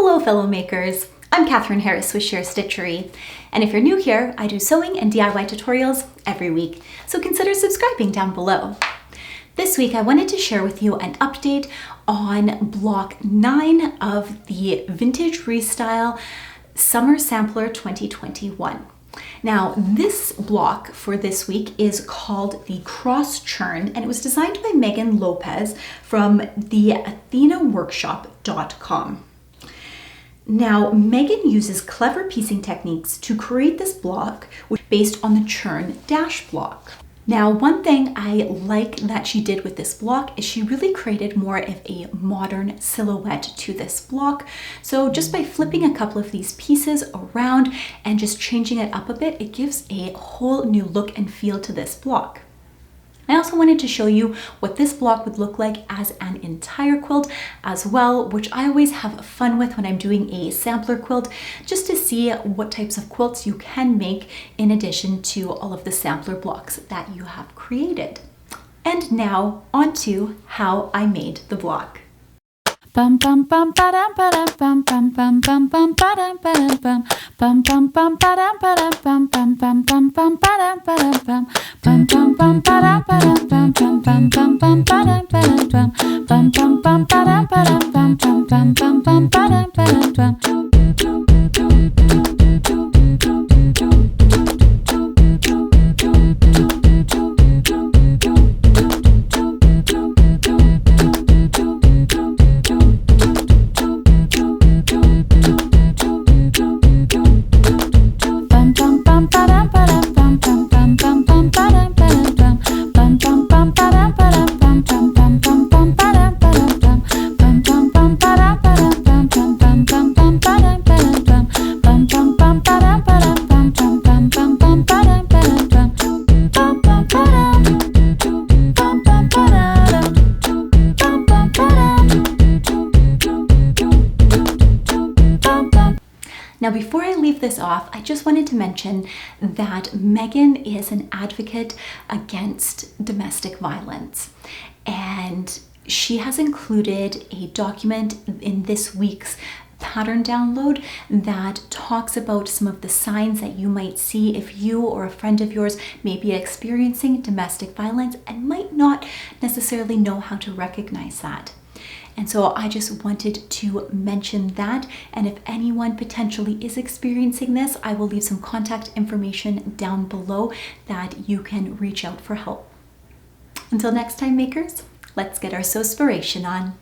Hello fellow makers, I'm Catherine Harris with Share Stitchery, and if you're new here, I do sewing and DIY tutorials every week, so consider subscribing down below. This week I wanted to share with you an update on block 9 of the Vintage Restyle Summer Sampler 2021. Now this block for this week is called the Cross Churn, and it was designed by Megan Lopez from the AthenaWorkshop.com. Now, Megan uses clever piecing techniques to create this block based on the Churn Dash block. Now, one thing I like that she did with this block is she really created more of a modern silhouette to this block. So just by flipping a couple of these pieces around and just changing it up a bit, it gives a whole new look and feel to this block. I also wanted to show you what this block would look like as an entire quilt as well, which I always have fun with when I'm doing a sampler quilt, just to see what types of quilts you can make in addition to all of the sampler blocks that you have created. And now on to how I made the block. Bum bum bum ba-dum ba-dum bum bum bum bum bum ba-dum ba-dum bum bum bum bum ba-dum ba-dum bum bum bum bum bum ba-dum ba-dum bum bum bum bum ba-dum ba-dum bum bum bum bum bum ba-dum ba-dum bum bum bum bum ba-dum ba-dum bum bum bum bum bum ba-dum ba-dum bum. Now, before I leave this off, I just wanted to mention that Megan is an advocate against domestic violence, and she has included a document in this week's pattern download that talks about some of the signs that you might see if you or a friend of yours may be experiencing domestic violence and might not necessarily know how to recognize that. And so I just wanted to mention that, and if anyone potentially is experiencing this, I will leave some contact information down below that you can reach out for help. Until next time, makers, let's get our sewspiration on.